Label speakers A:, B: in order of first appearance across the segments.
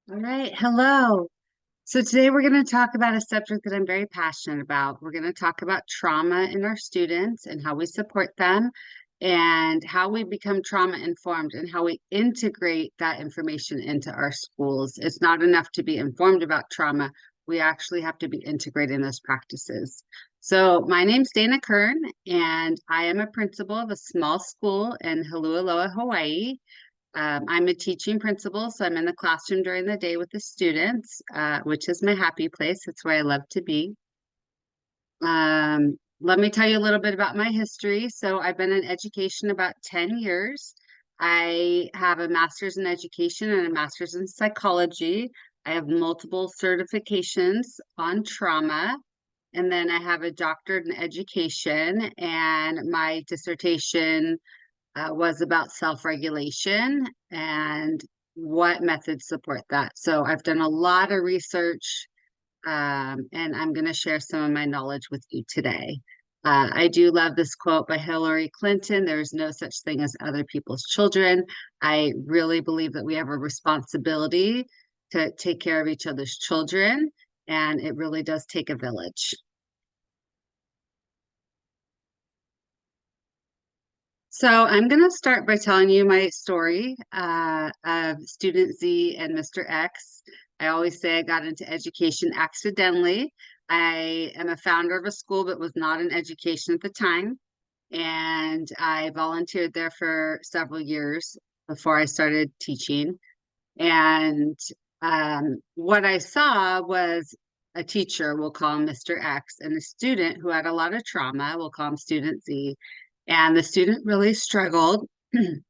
A: All right, hello. So today we're going to talk about a subject that I'm very passionate about. We're going to talk about trauma in our students and how we support them and how we become trauma informed and how we integrate that information into our schools. It's not enough to be informed about trauma. We actually have to be integrating those practices. So my name's Dana Kern, and I am a principal of a small school in Holualoa, Hawaii. I'm a teaching principal, so I'm in the classroom during the day with the students, which is my happy place. It's where I love to be. Let me tell you a little bit about my history. So I've been in education about 10 years. I have a master's in education and a master's in psychology. I have multiple certifications on trauma. And then I have a doctorate in education, and my dissertation was about self-regulation and what methods support that. So I've done a lot of research, and I'm going to share some of my knowledge with you today. I do love this quote by Hillary Clinton: "There is no such thing as other people's children." I really believe that we have a responsibility to take care of each other's children, and it really does take a village. So I'm going to start by telling you my story of Student Z and Mr. X. I always say I got into education accidentally. I am a founder of a school, but was not in education at the time. And I volunteered there for several years before I started teaching. And what I saw was a teacher, we'll call him Mr. X, and a student who had a lot of trauma, we'll call him Student Z. And the student really struggled. And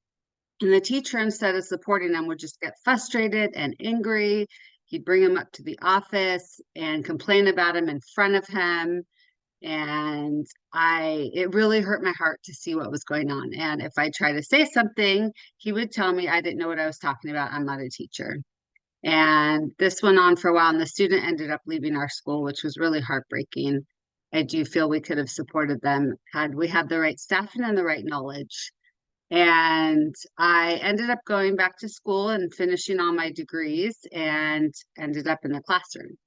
A: the teacher, instead of supporting them, would just get frustrated and angry. He'd bring him up to the office and complain about him in front of him. And it really hurt my heart to see what was going on. And if I tried to say something, he would tell me I didn't know what I was talking about. I'm not a teacher. And this went on for a while, and the student ended up leaving our school, which was really heartbreaking. I do feel we could have supported them had we had the right staffing and the right knowledge. And I ended up going back to school and finishing all my degrees and ended up in the classroom.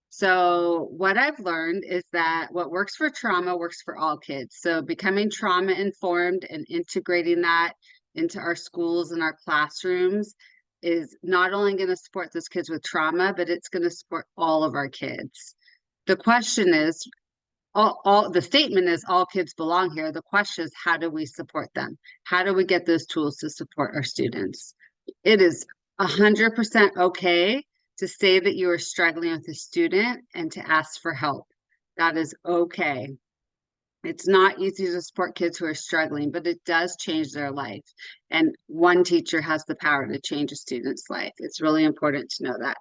A: So, what I've learned is that what works for trauma works for all kids. So, becoming trauma informed and integrating that into our schools and our classrooms is not only going to support those kids with trauma, but it's going to support all of our kids. The question is, all the statement is all kids belong here. The question is, how do we support them? How do we get those tools to support our students? It is 100% okay to say that you are struggling with a student and to ask for help. That is okay. It's not easy to support kids who are struggling, but it does change their life. And one teacher has the power to change a student's life. It's really important to know that.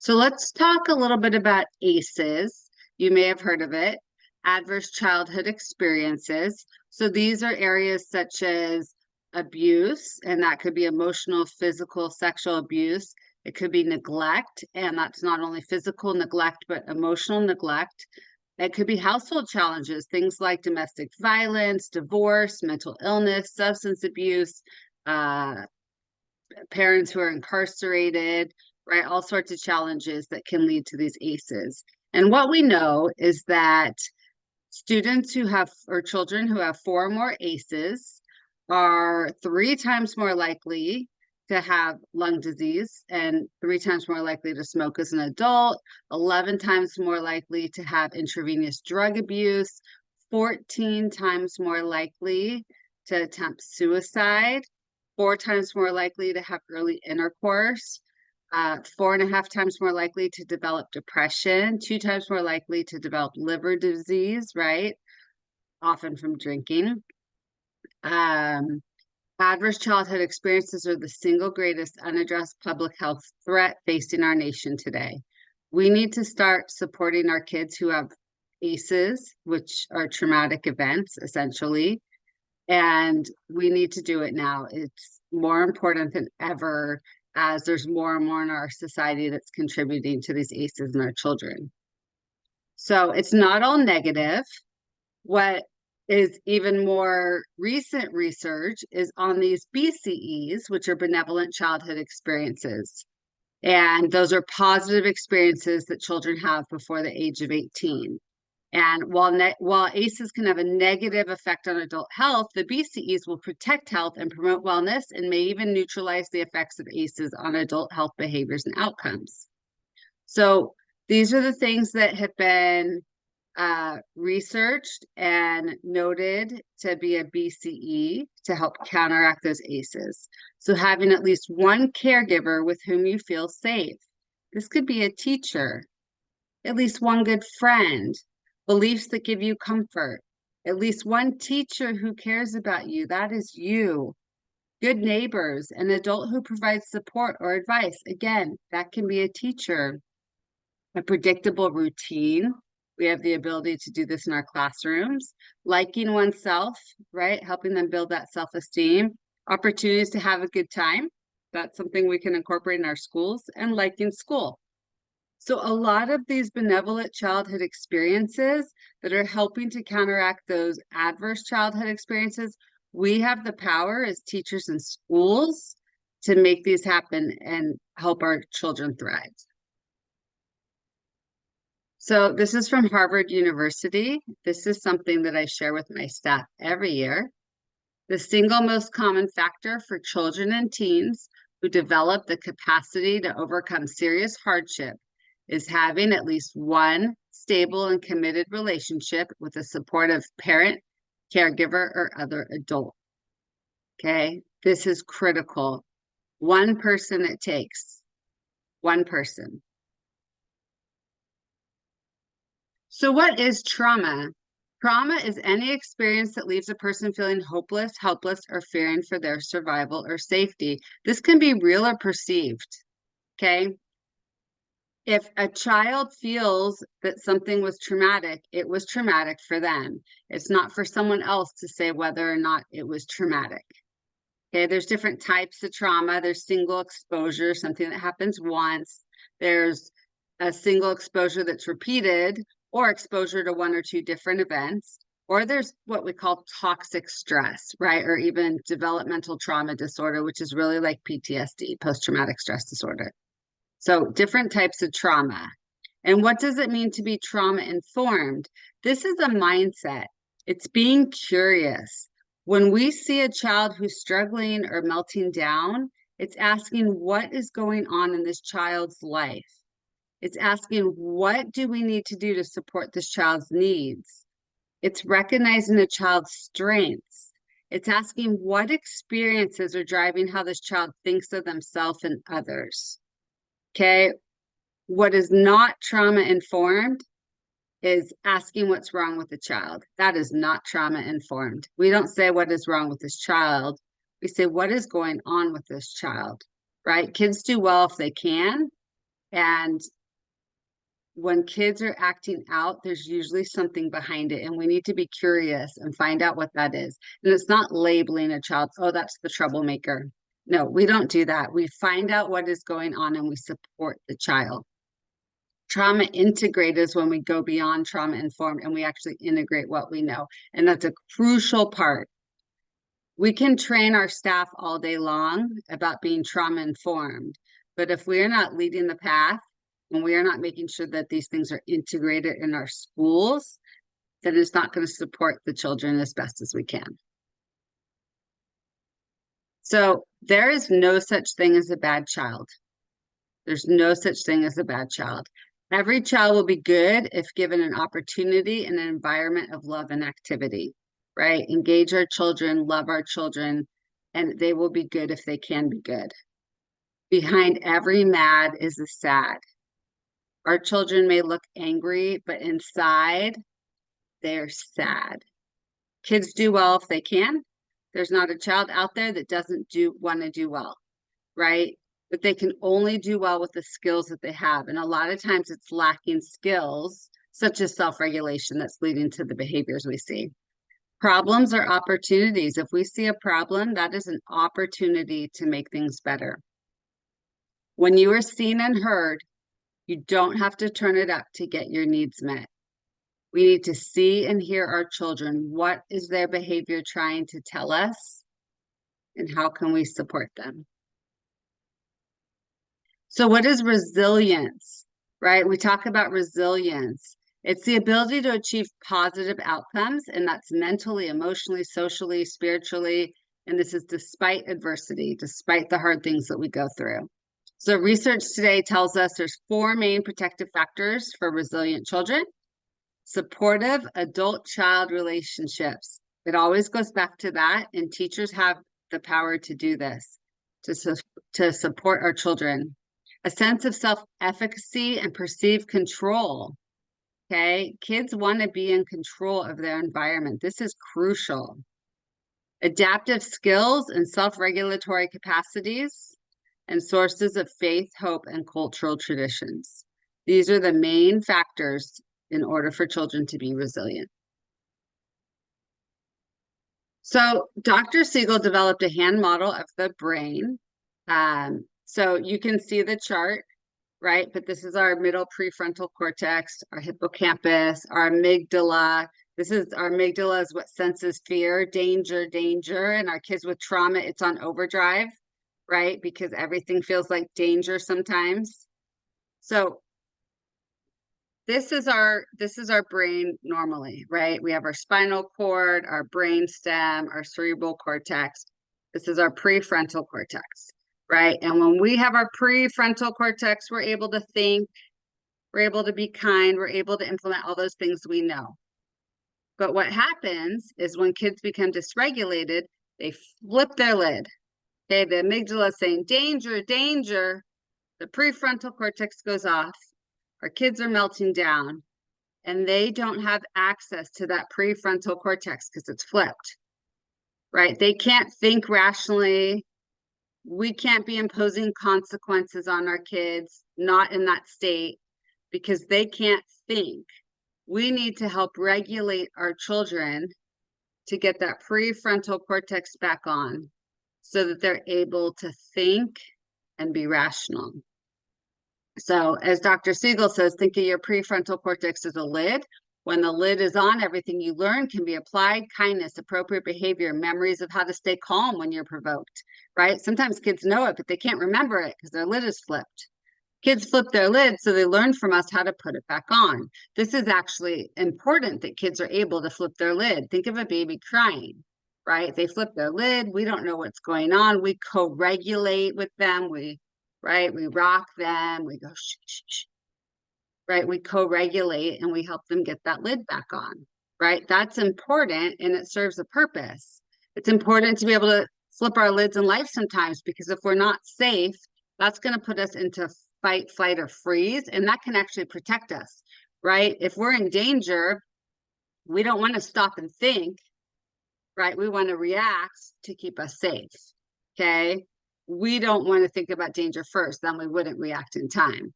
A: So let's talk a little bit about ACEs. You may have heard of it, adverse childhood experiences. So these are areas such as abuse, and that could be emotional, physical, sexual abuse. It could be neglect, and that's not only physical neglect, but emotional neglect. It could be household challenges, things like domestic violence, divorce, mental illness, substance abuse, uh, parents who are incarcerated, right? All sorts of challenges that can lead to these ACEs. And what we know is that students who have, or children who have four or more ACEs are 3 times more likely to have lung disease and 3 times more likely to smoke as an adult, 11 times more likely to have intravenous drug abuse, 14 times more likely to attempt suicide, 4 times more likely to have early intercourse, 4.5 times more likely to develop depression, 2 times more likely to develop liver disease, right? Often from drinking. Um, Adverse childhood experiences are the single greatest unaddressed public health threat facing our nation today. We need to start supporting our kids who have ACEs, which are traumatic events, essentially, and we need to do it now. It's more important than ever as there's more and more in our society that's contributing to these ACEs in our children. So it's not all negative. What is even more recent research is on these BCEs, which are benevolent childhood experiences. And those are positive experiences that children have before the age of 18. And while ACEs can have a negative effect on adult health, the BCEs will protect health and promote wellness and may even neutralize the effects of ACEs on adult health behaviors and outcomes. So these are the things that have been researched and noted to be a BCE to help counteract those ACEs. So having at least one caregiver with whom you feel safe. This could be a teacher, at least one good friend, beliefs that give you comfort, at least one teacher who cares about you. That is you. Good neighbors, an adult who provides support or advice. Again, that can be a teacher. A predictable routine. We have the ability to do this in our classrooms. Liking oneself, right? Helping them build that self-esteem. Opportunities to have a good time. That's something we can incorporate in our schools. And liking school. So a lot of these benevolent childhood experiences that are helping to counteract those adverse childhood experiences, we have the power as teachers and schools to make these happen and help our children thrive. So this is from Harvard University. This is something that I share with my staff every year. The single most common factor for children and teens who develop the capacity to overcome serious hardship is having at least one stable and committed relationship with a supportive parent, caregiver, or other adult. Okay, this is critical. One person it takes, one person. So what is trauma? Trauma is any experience that leaves a person feeling hopeless, helpless, or fearing for their survival or safety. This can be real or perceived, okay? If a child feels that something was traumatic, it was traumatic for them. It's not for someone else to say whether or not it was traumatic. Okay, there's different types of trauma. There's single exposure, something that happens once. There's a single exposure that's repeated, or exposure to one or two different events. Or there's what we call toxic stress, right? Or even developmental trauma disorder, which is really like PTSD, post-traumatic stress disorder. So different types of trauma. And what does it mean to be trauma informed? This is a mindset. It's being curious. When we see a child who's struggling or melting down, it's asking what is going on in this child's life. It's asking what do we need to do to support this child's needs. It's recognizing a child's strengths. It's asking what experiences are driving how this child thinks of themselves and others. Okay, what is not trauma informed is asking what's wrong with the child. That is not trauma informed. We don't say what is wrong with this child. We say what is going on with this child, right? Kids do well if they can. And when kids are acting out, there's usually something behind it. And we need to be curious and find out what that is. And it's not labeling a child, oh, that's the troublemaker. No, we don't do that. We find out what is going on and we support the child. Trauma integrated is when we go beyond trauma informed and we actually integrate what we know. And that's a crucial part. We can train our staff all day long about being trauma informed, but if we are not leading the path and we are not making sure that these things are integrated in our schools, then it's not going to support the children as best as we can. So there is no such thing as a bad child. There's no such thing as a bad child. Every child will be good if given an opportunity and an environment of love and activity, right? Engage our children, love our children, and they will be good if they can be good. Behind every mad is a sad. Our children may look angry, but inside, they're sad. Kids do well if they can. There's not a child out there that doesn't want to do well, right? But they can only do well with the skills that they have. And a lot of times it's lacking skills, such as self-regulation, that's leading to the behaviors we see. Problems are opportunities. If we see a problem, that is an opportunity to make things better. When you are seen and heard, you don't have to turn it up to get your needs met. We need to see and hear our children. What is their behavior trying to tell us? And how can we support them? So what is resilience, right? We talk about resilience. It's the ability to achieve positive outcomes, and that's mentally, emotionally, socially, spiritually. And this is despite adversity, despite the hard things that we go through. So research today tells us there's 4 main protective factors for resilient children. Supportive adult-child relationships. It always goes back to that, and teachers have the power to do this, to support our children. A sense of self-efficacy and perceived control. Okay, kids want to be in control of their environment. This is crucial. Adaptive skills and self-regulatory capacities, and sources of faith, hope, and cultural traditions. These are the main factors in order for children to be resilient. So Dr. Siegel developed a hand model of the brain. So you can see the chart, right? But this is our middle prefrontal cortex, our hippocampus, our amygdala. Our amygdala is what senses fear, danger, danger. And our kids with trauma, it's on overdrive, right? Because everything feels like danger sometimes. So this is our brain normally, right? We have our spinal cord, our brain stem, our cerebral cortex. This is our prefrontal cortex, right? And when we have our prefrontal cortex, we're able to think, we're able to be kind, we're able to implement all those things we know. But what happens is when kids become dysregulated, they flip their lid. Okay, the amygdala is saying, danger, danger. The prefrontal cortex goes off. Our kids are melting down, and they don't have access to that prefrontal cortex because it's flipped, right? They can't think rationally. We can't be imposing consequences on our kids, not in that state, because they can't think. We need to help regulate our children to get that prefrontal cortex back on so that they're able to think and be rational. So as Dr. Siegel says, think of your prefrontal cortex as a lid. When the lid is on, everything you learn can be applied: kindness, appropriate behavior, memories of how to stay calm when you're provoked, right? Sometimes kids know it, but they can't remember it because their lid is flipped. Kids flip their lid, so they learn from us how to put it back on. This is actually important that kids are able to flip their lid. Think of a baby crying, right? They flip their lid. We don't know what's going on. We co-regulate with them. We rock them. We go, shh, shh, shh, right? We co-regulate and we help them get that lid back on, right? That's important, and it serves a purpose. It's important to be able to flip our lids in life sometimes, because if we're not safe, that's going to put us into fight, flight, or freeze, and that can actually protect us, right? If we're in danger, we don't want to stop and think, right? We want to react to keep us safe, okay? We don't want to think about danger first, then we wouldn't react in time.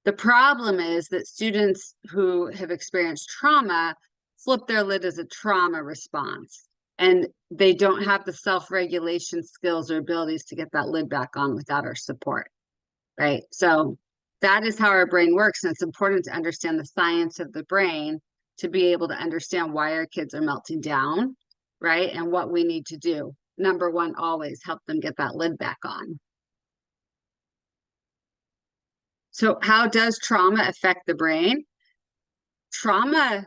A: The problem is that students who have experienced trauma flip their lid as a trauma response, and they don't have the self-regulation skills or abilities to get that lid back on without our support, right? So that is how our brain works, and it's important to understand the science of the brain to be able to understand why our kids are melting down, right? And what we need to do. Number one, always help them get that lid back on. So how does trauma affect the brain? Trauma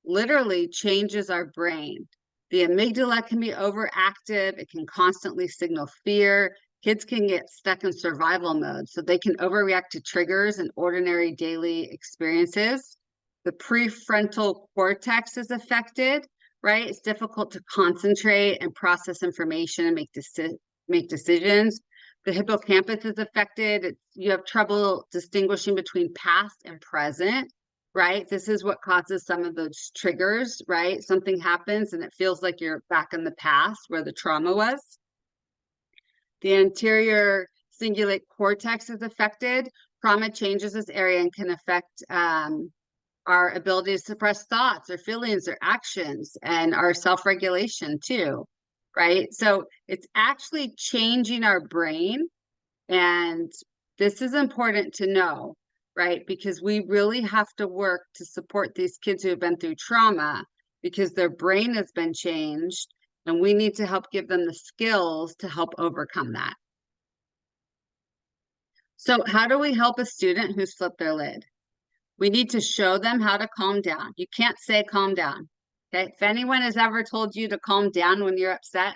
A: literally changes our brain. The amygdala can be overactive. It can constantly signal fear. Kids can get stuck in survival mode, so they can overreact to triggers in ordinary daily experiences. The prefrontal cortex is affected, right? It's difficult to concentrate and process information and make decisions. The hippocampus is affected. You have trouble distinguishing between past and present, right? This is what causes some of those triggers, right? Something happens and it feels like you're back in the past where the trauma was. The anterior cingulate cortex is affected. Trauma changes this area and can affect our ability to suppress thoughts or feelings or actions, and our self-regulation too, right? So it's actually changing our brain, and this is important to know. right? Because we really have to work to support these kids who have been through trauma because their brain has been changed, and we need to help give them the skills to help overcome that. So how do we help a student who's flipped their lid? We need to show them how to calm down. You can't say calm down. Okay. If anyone has ever told you to calm down when you're upset,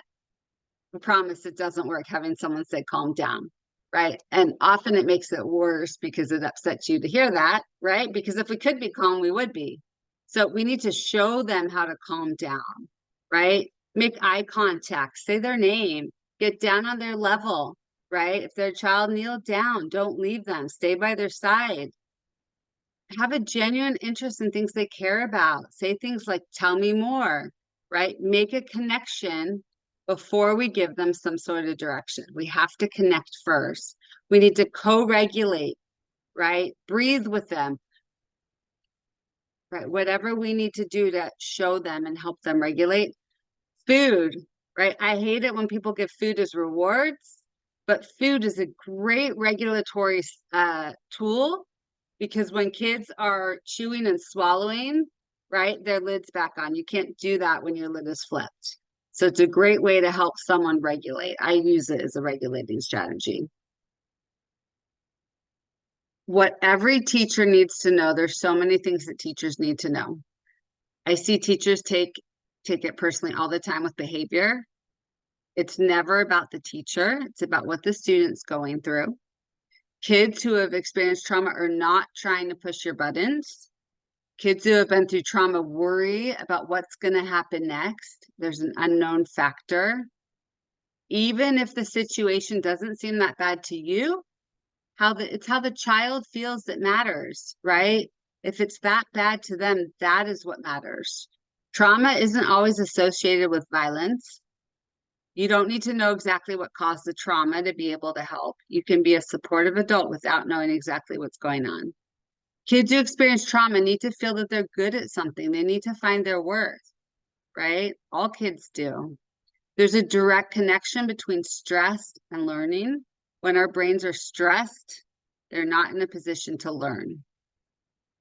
A: I promise it doesn't work having someone say calm down. Right. And often it makes it worse because it upsets you to hear that. Right. Because if we could be calm, we would be. So we need to show them how to calm down. Right. Make eye contact, say their name, get down on their level. Right. If their child, kneel down, don't leave them, stay by their side. Have a genuine interest in things they care about. Say things like, tell me more, right? Make a connection before we give them some sort of direction. We have to connect first. We need to co-regulate, right? Breathe with them, right? Whatever we need to do to show them and help them regulate. Food, right? I hate it when people give food as rewards, but food is a great regulatory tool, because when kids are chewing and swallowing, right, their lid's back on. You can't do that when your lid is flipped. So it's a great way to help someone regulate. I use it as a regulating strategy. What every teacher needs to know, there's so many things that teachers need to know. I see teachers take it personally all the time with behavior. It's never about the teacher. It's about what the student's going through. Kids who have experienced trauma are not trying to push your buttons. Kids who have been through trauma worry about what's going to happen next. There's an unknown factor. Even if the situation doesn't seem that bad to you, it's how the child feels that matters, right? If it's that bad to them, that is what matters. Trauma isn't always associated with violence. You don't need to know exactly what caused the trauma to be able to help. You can be a supportive adult without knowing exactly what's going on. Kids who experience trauma need to feel that they're good at something. They need to find their worth, right? All kids do. There's a direct connection between stress and learning. When our brains are stressed, they're not in a position to learn.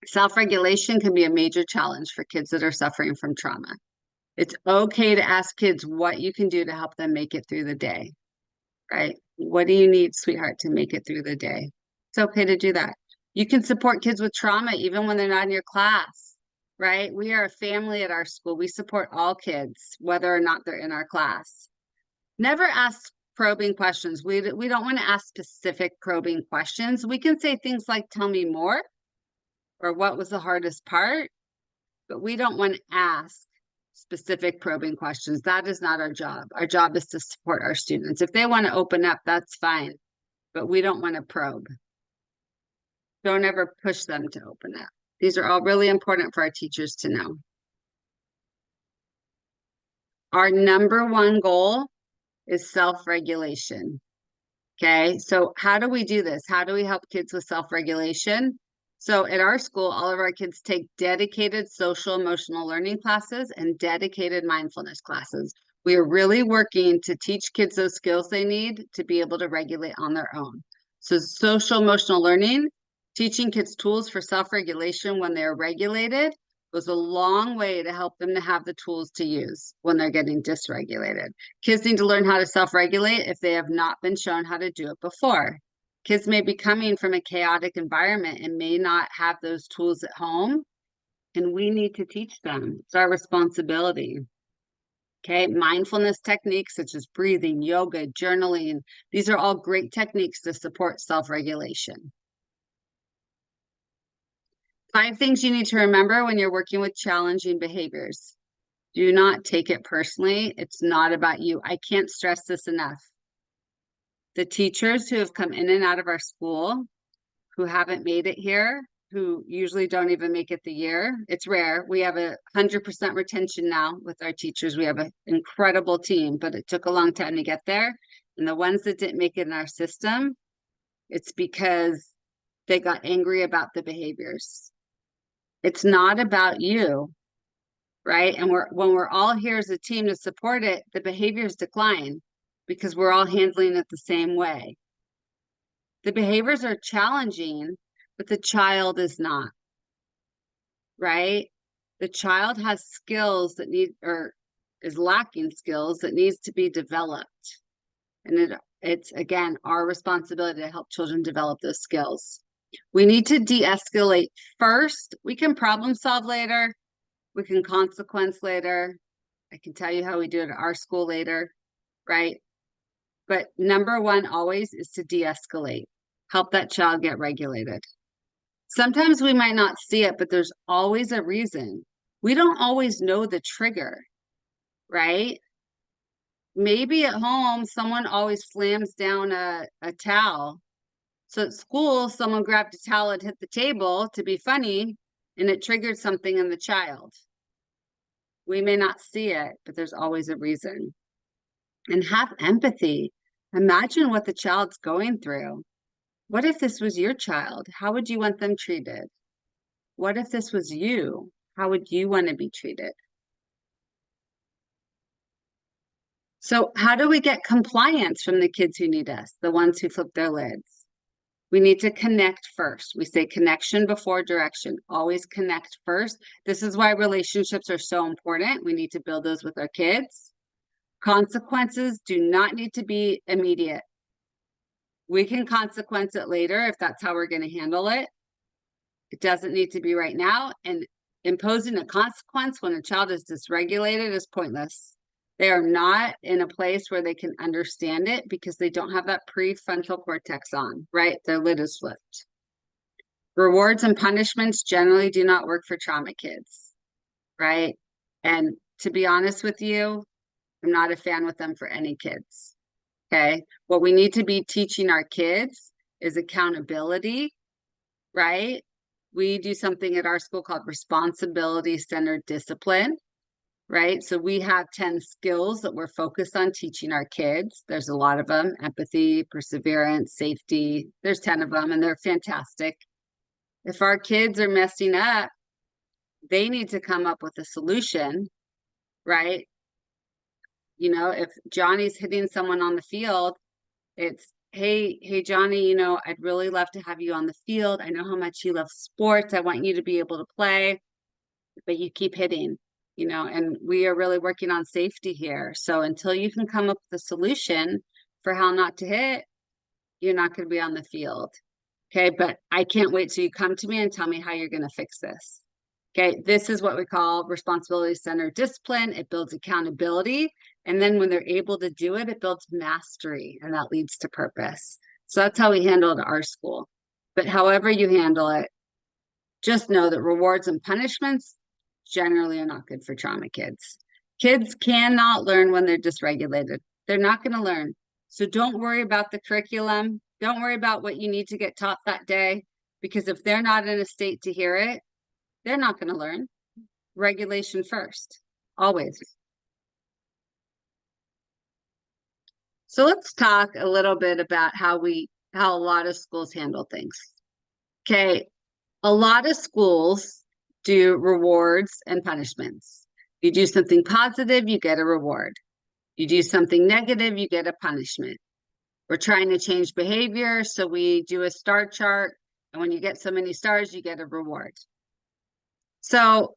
A: Self-regulation can be a major challenge for kids that are suffering from trauma. It's okay to ask kids what you can do to help them make it through the day, right? What do you need, sweetheart, to make it through the day? It's okay to do that. You can support kids with trauma even when they're not in your class, right? We are a family at our school. We support all kids, whether or not they're in our class. Never ask probing questions. We don't want to ask specific probing questions. We can say things like, tell me more, or what was the hardest part, but we don't want to ask specific probing questions. That is not our job. Our job is to support our students. If they want to open up, that's fine, but we don't want to probe. Don't ever push them to open up. These are all really important for our teachers to know. Our number one goal is self-regulation. Okay, so how do we do this? How do we help kids with self-regulation? So at our school, all of our kids take dedicated social emotional learning classes and dedicated mindfulness classes. We are really working to teach kids those skills they need to be able to regulate on their own. So social emotional learning, teaching kids tools for self-regulation when they're regulated, goes a long way to help them to have the tools to use when they're getting dysregulated. Kids need to learn how to self-regulate if they have not been shown how to do it before. Kids may be coming from a chaotic environment and may not have those tools at home, and we need to teach them. It's our responsibility. Okay, mindfulness techniques such as breathing, yoga, journaling, these are all great techniques to support self-regulation. 5 things you need to remember when you're working with challenging behaviors. Do not take it personally. It's not about you. I can't stress this enough. The teachers who have come in and out of our school, who haven't made it here, who usually don't even make it the year, it's rare. We have 100% retention now with our teachers. We have an incredible team, but it took a long time to get there. And the ones that didn't make it in our system, it's because they got angry about the behaviors. It's not about you, right? And when we're all here as a team to support it, the behaviors decline because we're all handling it the same way. The behaviors are challenging, but the child is not, right? The child has skills that need, or is lacking skills that needs to be developed. And it's again, our responsibility to help children develop those skills. We need to de-escalate first. We can problem solve later. We can consequence later. I can tell you how we do it at our school later, right? But number one always is to de-escalate. Help that child get regulated. Sometimes we might not see it, but there's always a reason. We don't always know the trigger, right? Maybe at home, someone always slams down a towel. So at school, someone grabbed a towel and hit the table to be funny, and it triggered something in the child. We may not see it, but there's always a reason. And have empathy. Imagine what the child's going through. What if this was your child? How would you want them treated? What if this was you? How would you want to be treated? So how do we get compliance from the kids who need us, the ones who flip their lids? We need to connect first. We say connection before direction. Always connect first. This is why relationships are so important. We need to build those with our kids. Consequences do not need to be immediate. We can consequence it later if that's how we're going to handle it. It doesn't need to be right now. And imposing a consequence when a child is dysregulated is pointless. They are not in a place where they can understand it because they don't have that prefrontal cortex on, right? Their lid is flipped. Rewards and punishments generally do not work for trauma kids, right? And to be honest with you, I'm not a fan with them for any kids, okay? What we need to be teaching our kids is accountability, right? We do something at our school called responsibility-centered discipline, right? So we have 10 skills that we're focused on teaching our kids. There's a lot of them: empathy, perseverance, safety. There's 10 of them, and they're fantastic. If our kids are messing up, they need to come up with a solution, right? You know, if Johnny's hitting someone on the field, it's, hey, Johnny, you know, I'd really love to have you on the field. I know how much you love sports. I want you to be able to play, but you keep hitting. You know, and we are really working on safety here. So until you can come up with a solution for how not to hit, you're not going to be on the field. Okay, but I can't wait till you come to me and tell me how you're going to fix this. Okay, this is what we call responsibility-centered discipline. It builds accountability. And then when they're able to do it, it builds mastery, and that leads to purpose. So that's how we handle it at our school. But however you handle it, just know that rewards and punishments generally are not good for trauma kids. Kids cannot learn when they're dysregulated. They're not going to learn. So don't worry about the curriculum. Don't worry about what you need to get taught that day, because if they're not in a state to hear it, they're not going to learn. Regulation first, always. So let's talk a little bit about how a lot of schools handle things. Okay, a lot of schools do rewards and punishments. You do something positive, you get a reward. You do something negative, you get a punishment. We're trying to change behavior, so we do a star chart, and when you get so many stars, you get a reward. So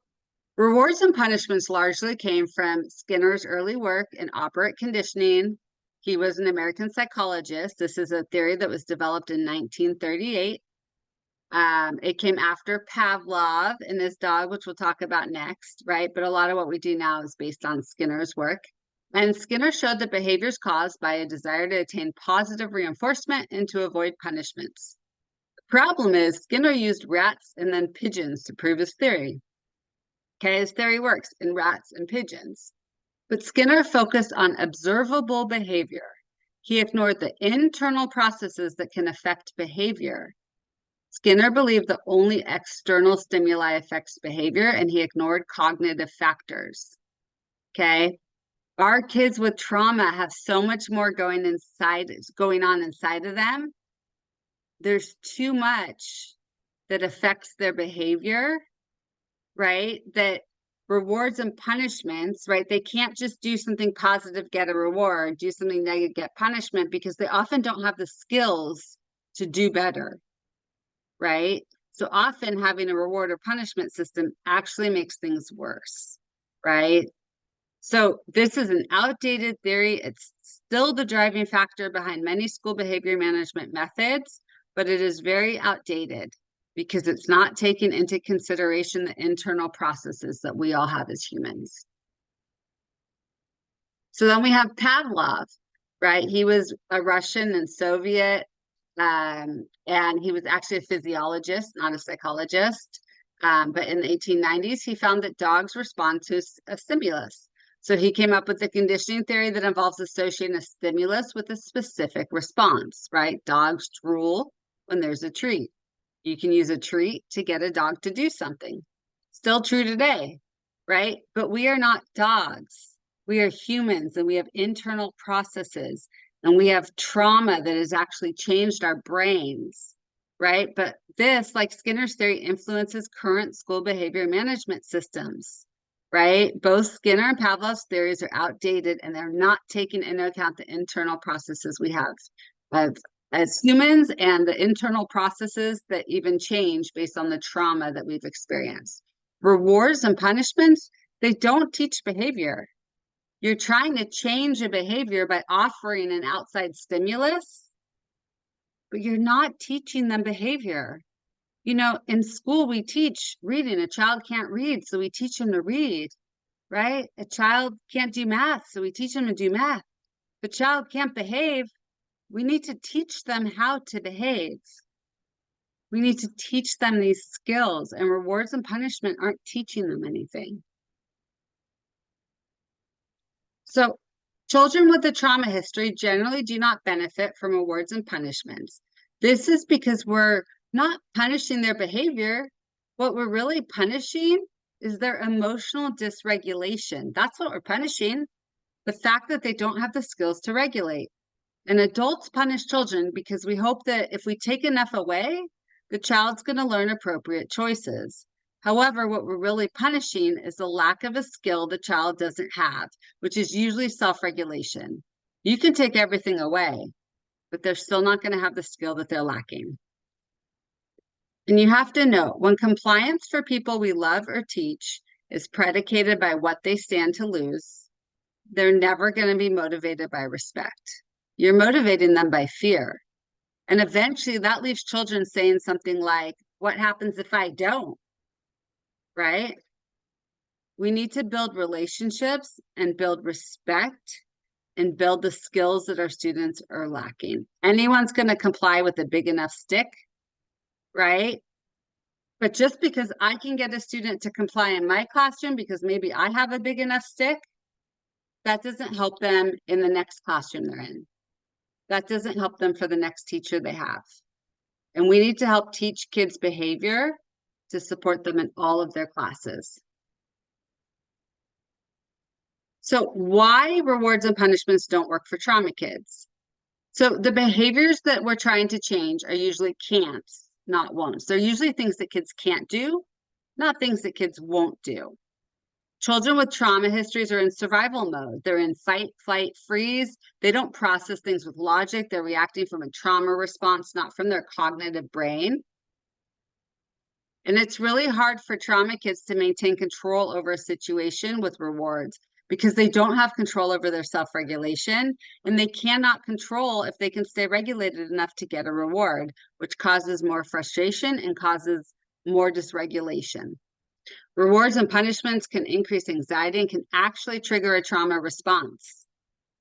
A: rewards and punishments largely came from Skinner's early work in operant conditioning. He was an American psychologist. This is a theory that was developed in 1938. It came after Pavlov and his dog, which we'll talk about next, right? But a lot of what we do now is based on Skinner's work. And Skinner showed that behaviors caused by a desire to attain positive reinforcement and to avoid punishments. The problem is Skinner used rats and then pigeons to prove his theory. Okay, his theory works in rats and pigeons. But Skinner focused on observable behavior. He ignored the internal processes that can affect behavior. Skinner believed that only external stimuli affects behavior, and he ignored cognitive factors. Okay, our kids with trauma have so much more going on inside of them. There's too much that affects their behavior, right? That rewards and punishments, right? They can't just do something positive, get a reward, do something negative, get punishment, because they often don't have the skills to do better. right? So often having a reward or punishment system actually makes things worse, right? So this is an outdated theory. It's still the driving factor behind many school behavior management methods, but it is very outdated because it's not taking into consideration the internal processes that we all have as humans. So then we have Pavlov, right? He was a Russian and Soviet, and he was actually a physiologist, not a psychologist. But in the 1890s, he found that dogs respond to a stimulus. So he came up with the conditioning theory that involves associating a stimulus with a specific response, right? Dogs drool when there's a treat. You can use a treat to get a dog to do something. Still true today, right? But we are not dogs. We are humans and we have internal processes and we have trauma that has actually changed our brains, right? But this, like Skinner's theory, influences current school behavior management systems, right? Both Skinner and Pavlov's theories are outdated and they're not taking into account the internal processes we have as humans and the internal processes that even change based on the trauma that we've experienced. Rewards and punishments, they don't teach behavior. You're trying to change a behavior by offering an outside stimulus, but you're not teaching them behavior. You know, in school, we teach reading. A child can't read, so we teach them to read, right? A child can't do math, so we teach them to do math. If a child can't behave, we need to teach them how to behave. We need to teach them these skills, and rewards and punishment aren't teaching them anything. So children with a trauma history generally do not benefit from rewards and punishments. This is because we're not punishing their behavior. What we're really punishing is their emotional dysregulation. That's what we're punishing. The fact that they don't have the skills to regulate. And adults punish children because we hope that if we take enough away, the child's going to learn appropriate choices. However, what we're really punishing is the lack of a skill the child doesn't have, which is usually self-regulation. You can take everything away, but they're still not going to have the skill that they're lacking. And you have to know, when compliance for people we love or teach is predicated by what they stand to lose, they're never going to be motivated by respect. You're motivating them by fear. And eventually that leaves children saying something like, what happens if I don't? Right? We need to build relationships and build respect and build the skills that our students are lacking. Anyone's going to comply with a big enough stick, right? But just because I can get a student to comply in my classroom because maybe I have a big enough stick, that doesn't help them in the next classroom they're in. That doesn't help them for the next teacher they have. And we need to help teach kids behavior to support them in all of their classes. So why rewards and punishments don't work for trauma kids? So the behaviors that we're trying to change are usually can'ts, not won'ts. They're usually things that kids can't do, not things that kids won't do. Children with trauma histories are in survival mode. They're in fight, flight, freeze. They don't process things with logic. They're reacting from a trauma response, not from their cognitive brain. And it's really hard for trauma kids to maintain control over a situation with rewards because they don't have control over their self-regulation and they cannot control if they can stay regulated enough to get a reward, which causes more frustration and causes more dysregulation. Rewards and punishments can increase anxiety and can actually trigger a trauma response.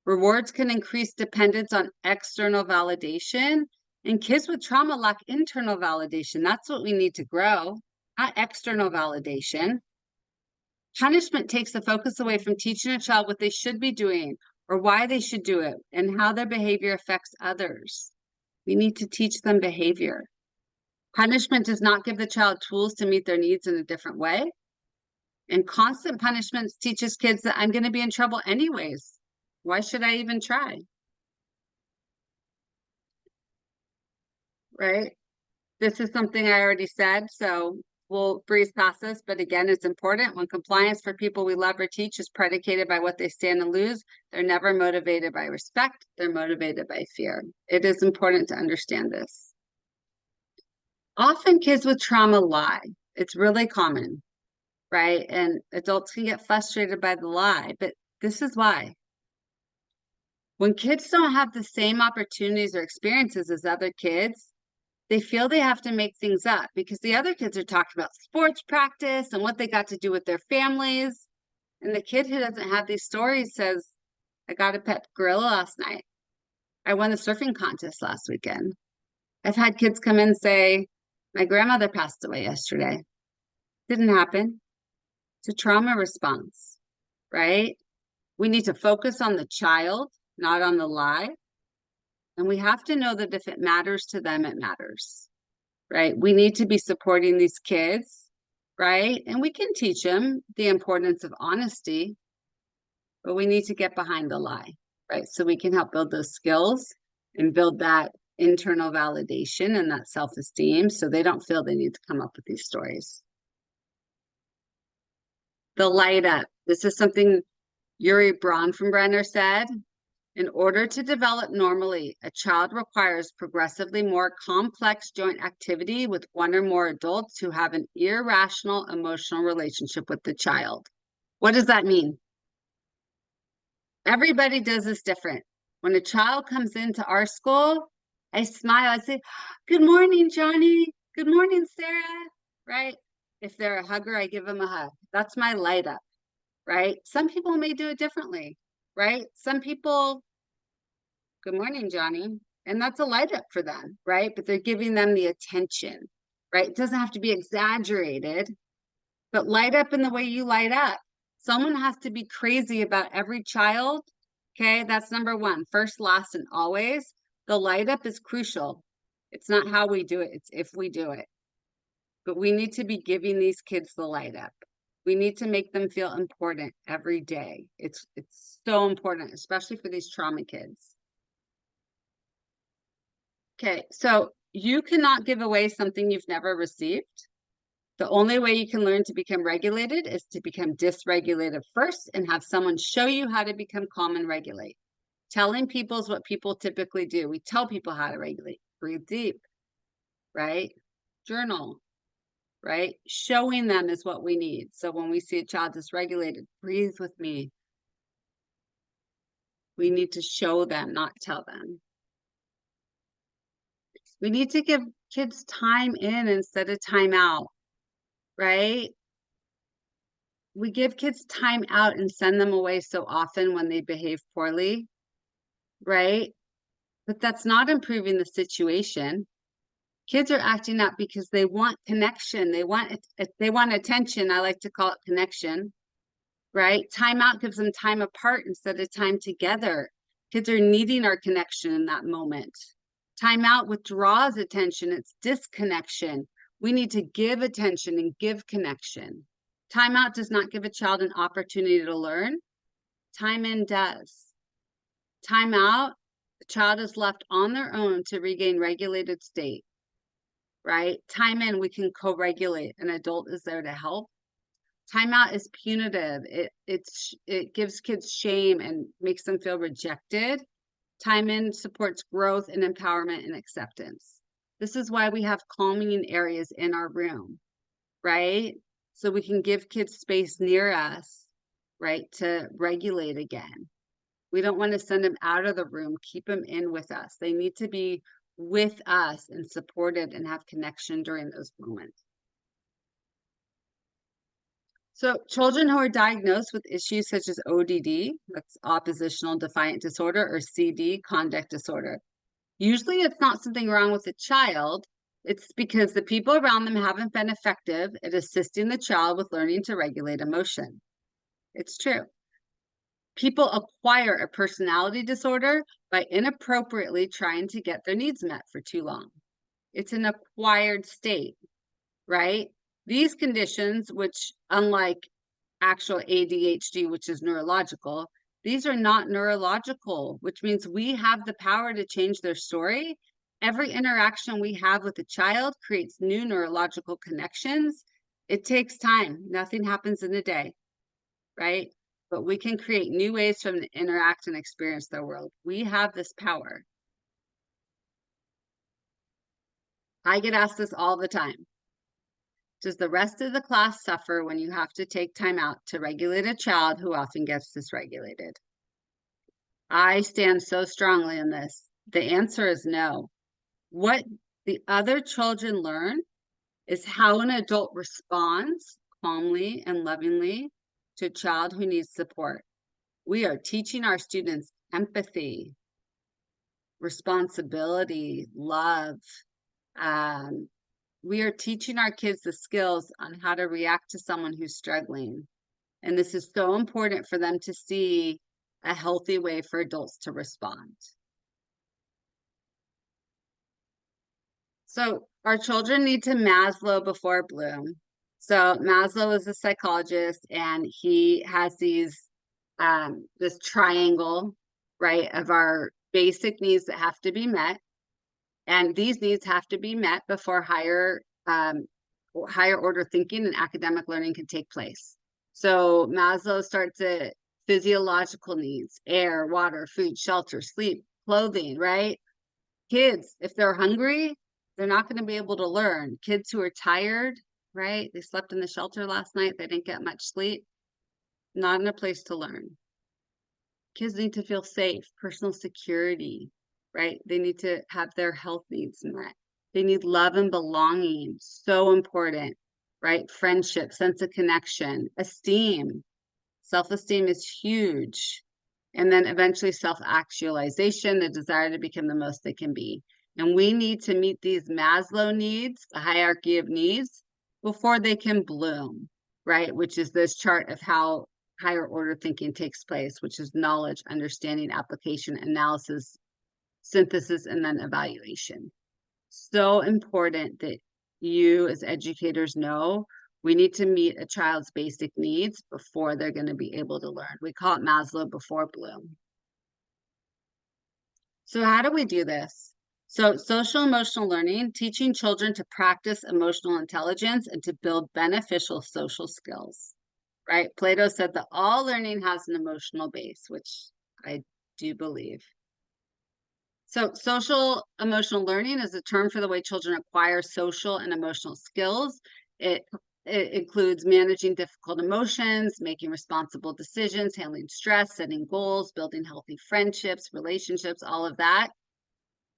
A: Rewards can increase dependence on external validation, and kids with trauma lack internal validation. That's what we need to grow, not external validation. Punishment takes the focus away from teaching a child what they should be doing or why they should do it and how their behavior affects others. We need to teach them behavior. Punishment does not give the child tools to meet their needs in a different way. And constant punishments teaches kids that I'm going to be in trouble anyways. Why should I even try? Right? This is something I already said, so we'll breeze past this. But again, it's important. When compliance for people we love or teach is predicated by what they stand to lose, they're never motivated by respect. They're motivated by fear. It is important to understand this. Often kids with trauma lie. It's really common, right? And adults can get frustrated by the lie, but this is why. When kids don't have the same opportunities or experiences as other kids, they feel they have to make things up because the other kids are talking about sports practice and what they got to do with their families. And the kid who doesn't have these stories says, I got a pet gorilla last night. I won the surfing contest last weekend. I've had kids come in and say, my grandmother passed away yesterday. Didn't happen. It's a trauma response, right? We need to focus on the child, not on the lie. And we have to know that if it matters to them, it matters, right? We need to be supporting these kids, right? And we can teach them the importance of honesty, but we need to get behind the lie, right? So we can help build those skills and build that internal validation and that self-esteem so they don't feel they need to come up with these stories. The light up. This is something Yuri Bronfenbrenner said. In order to develop normally, a child requires progressively more complex joint activity with one or more adults who have an irrational emotional relationship with the child. What does that mean? Everybody does this different. When a child comes into our school, I smile, I say, good morning, Johnny. Good morning, Sarah, right? If they're a hugger, I give them a hug. That's my light up, right? Some people may do it differently, right? Some people, good morning, Johnny. And that's a light up for them, right? But they're giving them the attention, right? It doesn't have to be exaggerated, but light up in the way you light up. Someone has to be crazy about every child. Okay, that's number one. First, last, and always. The light up is crucial. It's not how we do it, it's if we do it. But we need to be giving these kids the light up. We need to make them feel important every day. It's so important, especially for these trauma kids. Okay, so you cannot give away something you've never received. The only way you can learn to become regulated is to become dysregulated first and have someone show you how to become calm and regulate. Telling people is what people typically do. We tell people how to regulate. Breathe deep, right? Journal, right? Showing them is what we need. So when we see a child dysregulated, breathe with me. We need to show them, not tell them. We need to give kids time in instead of time out, right? We give kids time out and send them away so often when they behave poorly, right? But that's not improving the situation. Kids are acting up because they want connection. They want attention. I like to call it connection, right? Time out gives them time apart instead of time together. Kids are needing our connection in that moment. Time out withdraws attention. It's disconnection. We need to give attention and give connection. Time out does not give a child an opportunity to learn. Time in does. Time out, the child is left on their own to regain regulated state, right? Time in, we can co-regulate. An adult is there to help. Time out is punitive. It gives kids shame and makes them feel rejected. Time in supports growth and empowerment and acceptance. This is why we have calming areas in our room, right? So we can give kids space near us, right, to regulate again. We don't want to send them out of the room, keep them in with us. They need to be with us and supported and have connection during those moments. So children who are diagnosed with issues such as ODD, that's oppositional defiant disorder, or CD, conduct disorder, usually it's not something wrong with the child. It's because the people around them haven't been effective at assisting the child with learning to regulate emotion. It's true. People acquire a personality disorder by inappropriately trying to get their needs met for too long. It's an acquired state, right? These conditions, which unlike actual ADHD, which is neurological, these are not neurological, which means we have the power to change their story. Every interaction we have with a child creates new neurological connections. It takes time. Nothing happens in a day, right? But we can create new ways for them to interact and experience their world. We have this power. I get asked this all the time. Does the rest of the class suffer when you have to take time out to regulate a child who often gets dysregulated? I stand so strongly in this. The answer is no. What the other children learn is how an adult responds calmly and lovingly to a child who needs support. We are teaching our students empathy, responsibility, love. We are teaching our kids the skills on how to react to someone who's struggling. And this is so important for them to see a healthy way for adults to respond. So our children need to Maslow before Bloom. So Maslow is a psychologist, and he has this triangle, right, of our basic needs that have to be met. And these needs have to be met before higher order thinking and academic learning can take place. So Maslow starts at physiological needs: air, water, food, shelter, sleep, clothing, right? Kids, if they're hungry, they're not going to be able to learn. Kids who are tired, right? They slept in the shelter last night, they didn't get much sleep, not in a place to learn. Kids need to feel safe, personal security, right? They need to have their health needs met. They need love and belonging, so important, right? Friendship, sense of connection, esteem. Self-esteem is huge. And then eventually self-actualization, the desire to become the most they can be. And we need to meet these Maslow needs, the hierarchy of needs, before they can bloom, right? Which is this chart of how higher order thinking takes place, which is knowledge, understanding, application, analysis, synthesis, and then evaluation. So important that you as educators know we need to meet a child's basic needs before they're going to be able to learn. We call it Maslow before Bloom. So how do we do this? So social emotional learning, teaching children to practice emotional intelligence and to build beneficial social skills, right? Plato said that all learning has an emotional base, which I do believe. So social emotional learning is a term for the way children acquire social and emotional skills. It, it includes managing difficult emotions, making responsible decisions, handling stress, setting goals, building healthy friendships, relationships, all of that.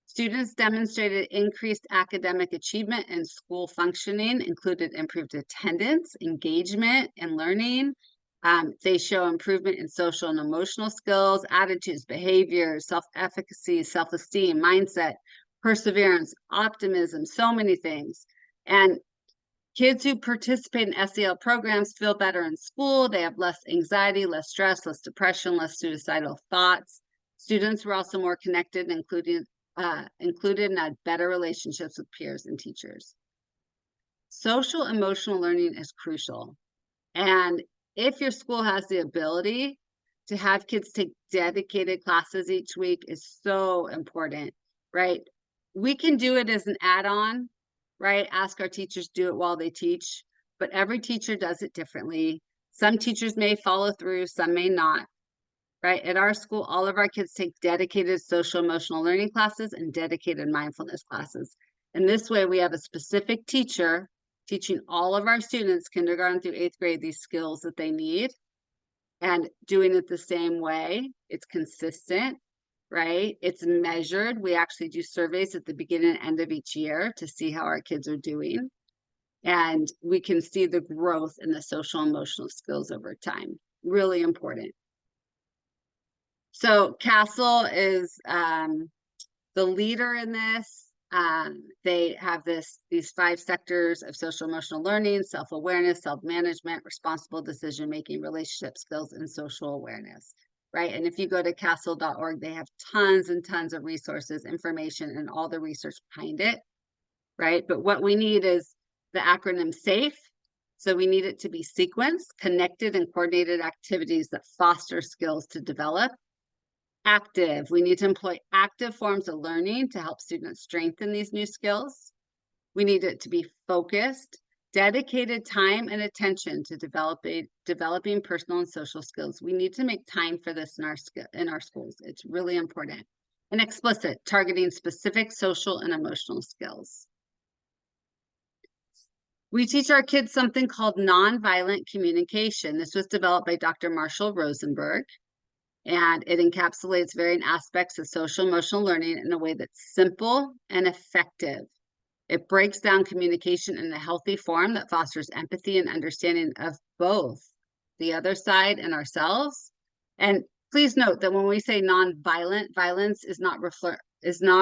A: Students demonstrated increased academic achievement and school functioning, included improved attendance, engagement, and learning. They show improvement in social and emotional skills, attitudes, behaviors, self-efficacy, self-esteem, mindset, perseverance, optimism, so many things. And kids who participate in SEL programs feel better in school. They have less anxiety, less stress, less depression, less suicidal thoughts. Students were also more connected, included and had better relationships with peers and teachers. Social emotional learning is crucial. And if your school has the ability to have kids take dedicated classes each week is so important, right? We can do it as an add-on, right? Ask our teachers to do it while they teach, but every teacher does it differently. Some teachers may follow through, some may not, right? At our school, all of our kids take dedicated social emotional learning classes and dedicated mindfulness classes. And this way we have a specific teacher teaching all of our students, kindergarten through 8th grade, these skills that they need and doing it the same way. It's consistent, right? It's measured. We actually do surveys at the beginning and end of each year to see how our kids are doing. And we can see the growth in the social emotional skills over time. Really important. So CASEL is the leader in this. They have these 5 sectors of social emotional learning: self-awareness, self-management, responsible decision-making, relationship skills, and social awareness, right? And if you go to casel.org, they have tons and tons of resources, information, and all the research behind it, right? But what we need is the acronym SAFE. So we need it to be sequenced, connected, and coordinated activities that foster skills to develop. Active, we need to employ active forms of learning to help students strengthen these new skills. We need it to be focused, dedicated time and attention to developing personal and social skills. We need to make time for this in our schools. It's really important. And explicit, targeting specific social and emotional skills. We teach our kids something called nonviolent communication. This was developed by Dr. Marshall Rosenberg, and it encapsulates varying aspects of social emotional learning in a way that's simple and effective. It breaks down communication in a healthy form that fosters empathy and understanding of both the other side and ourselves. And please note that when we say nonviolent, violence is not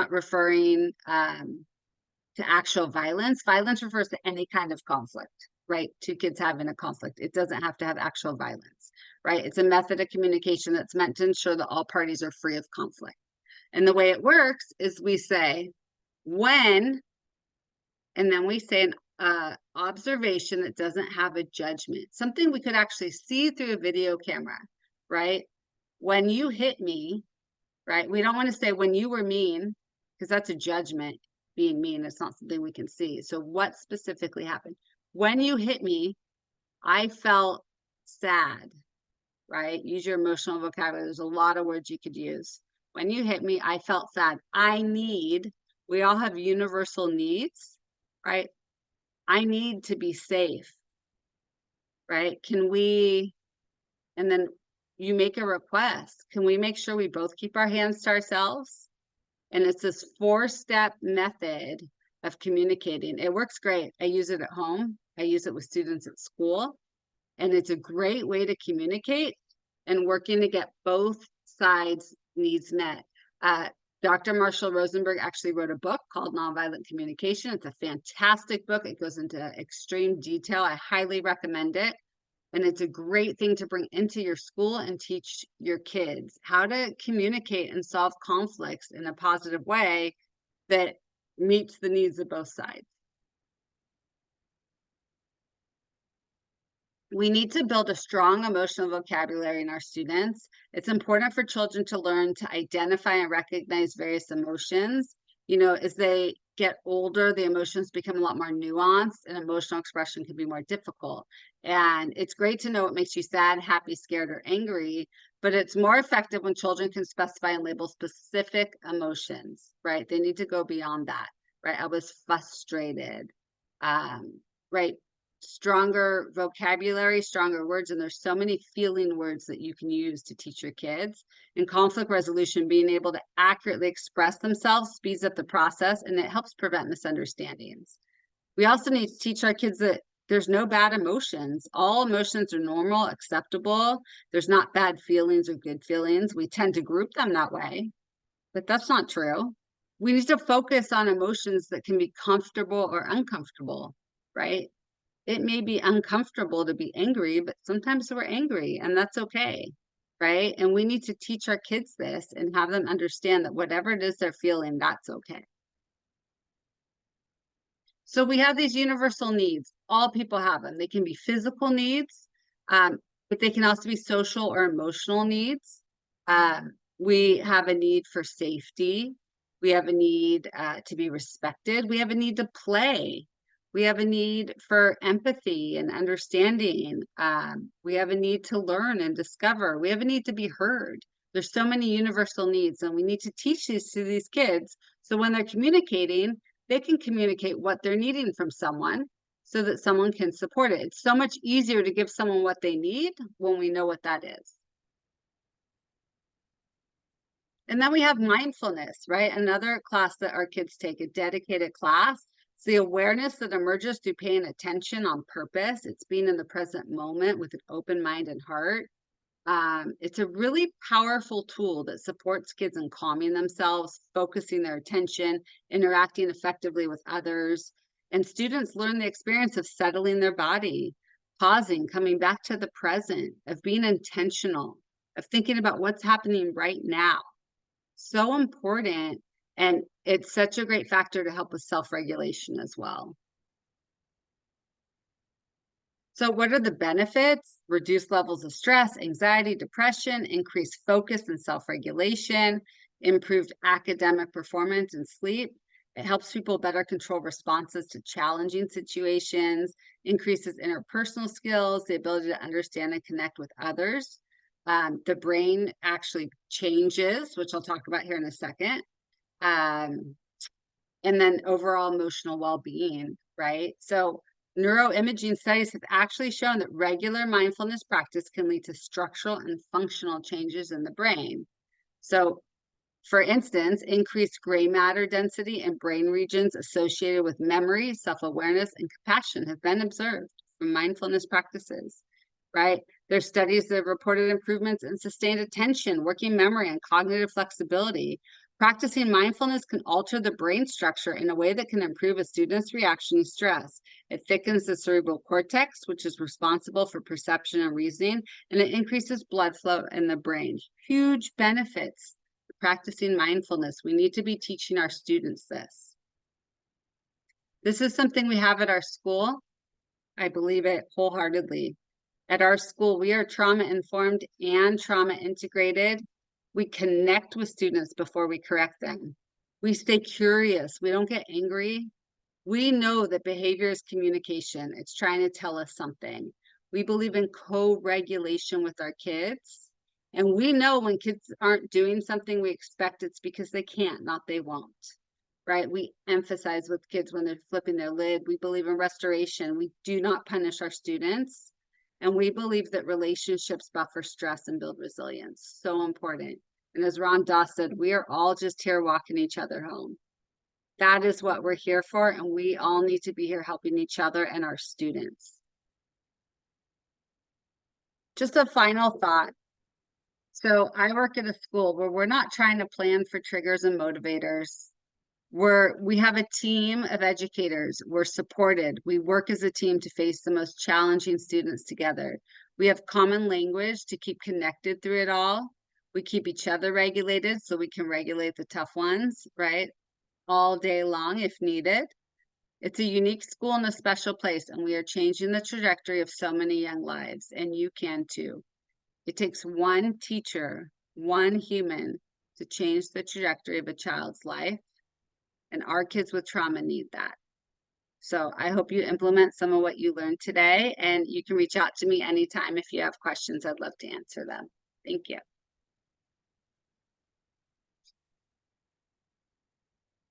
A: referring to actual violence. Violence refers to any kind of conflict, right? Two kids having a conflict. It doesn't have to have actual violence, right? It's a method of communication that's meant to ensure that all parties are free of conflict. And the way it works is we say, when, and then we say an observation that doesn't have a judgment, something we could actually see through a video camera, right? When you hit me, right? We don't want to say when you were mean, because that's a judgment. Being mean, it's not something we can see. So what specifically happened? When you hit me, I felt sad, right? Use your emotional vocabulary. There's a lot of words you could use. When you hit me, I felt sad. We all have universal needs, right? I need to be safe, right? And then you make a request. Can we make sure we both keep our hands to ourselves? And it's this 4-step method of communicating. It works great. I use it at home. I use it with students at school. And it's a great way to communicate and working to get both sides' needs met. Dr. Marshall Rosenberg actually wrote a book called Nonviolent Communication. It's a fantastic book. It goes into extreme detail. I highly recommend it. And it's a great thing to bring into your school and teach your kids how to communicate and solve conflicts in a positive way that meets the needs of both sides. We need to build a strong emotional vocabulary in our students. It's important for children to learn to identify and recognize various emotions. You know, as they get older, the emotions become a lot more nuanced and emotional expression can be more difficult. And it's great to know what makes you sad, happy, scared, or angry, but it's more effective when children can specify and label specific emotions, right? They need to go beyond that, right? I was frustrated, right? Stronger vocabulary, stronger words, and there's so many feeling words that you can use to teach your kids. In conflict resolution, being able to accurately express themselves speeds up the process and it helps prevent misunderstandings. We also need to teach our kids that there's no bad emotions. All emotions are normal, acceptable. There's not bad feelings or good feelings. We tend to group them that way, but that's not true. We need to focus on emotions that can be comfortable or uncomfortable, right? It may be uncomfortable to be angry, but sometimes we're angry and that's okay, right? And we need to teach our kids this and have them understand that whatever it is they're feeling, that's okay. So we have these universal needs. All people have them. They can be physical needs, but they can also be social or emotional needs. We have a need for safety. We have a need to be respected. We have a need to play. We have a need for empathy and understanding. We have a need to learn and discover. We have a need to be heard. There's so many universal needs, and we need to teach these to these kids. So when they're communicating, they can communicate what they're needing from someone so that someone can support it. It's so much easier to give someone what they need when we know what that is. And then we have mindfulness, right? Another class that our kids take, a dedicated class. It's the awareness that emerges through paying attention on purpose. It's being in the present moment with an open mind and heart. It's a really powerful tool that supports kids in calming themselves, focusing their attention, interacting effectively with others. And students learn the experience of settling their body, pausing, coming back to the present, of being intentional, of thinking about what's happening right now. So important. And it's such a great factor to help with self-regulation as well. So what are the benefits? Reduced levels of stress, anxiety, depression, increased focus and self-regulation, improved academic performance and sleep. It helps people better control responses to challenging situations, increases interpersonal skills, the ability to understand and connect with others. The brain actually changes, which I'll talk about here in a second. And then overall emotional well-being, right? So Neuroimaging studies have actually shown that regular mindfulness practice can lead to structural and functional changes in the brain. So, for instance, increased gray matter density in brain regions associated with memory, self-awareness, and compassion have been observed from mindfulness practices, right? There's studies that have reported improvements in sustained attention, working memory, and cognitive flexibility. Practicing mindfulness can alter the brain structure in a way that can improve a student's reaction to stress. It thickens the cerebral cortex, which is responsible for perception and reasoning, and it increases blood flow in the brain. Huge benefits to practicing mindfulness. We need to be teaching our students this. This is something we have at our school. I believe it wholeheartedly. At our school, we are trauma informed and trauma integrated. We connect with students before we correct them. We stay curious. We don't get angry. We know that behavior is communication. It's trying to tell us something. We believe in co-regulation with our kids. And we know when kids aren't doing something, we expect it's because they can't, not they won't. Right? We emphasize with kids when they're flipping their lid. We believe in restoration. We do not punish our students. And we believe that relationships buffer stress and build resilience. So important. And as Ron Doss said, we are all just here walking each other home. That is what we're here for, and we all need to be here helping each other and our students. Just a final thought. So I work at a school where we're not trying to plan for triggers and motivators. We have a team of educators. We're supported. We work as a team to face the most challenging students together. We have common language to keep connected through it all. We keep each other regulated so we can regulate the tough ones, right? All day long if needed. It's a unique school and a special place, and we are changing the trajectory of so many young lives, and you can too. It takes one teacher, one human to change the trajectory of a child's life, and our kids with trauma need that. So I hope you implement some of what you learned today, and you can reach out to me anytime if you have questions. I'd love to answer them. Thank you.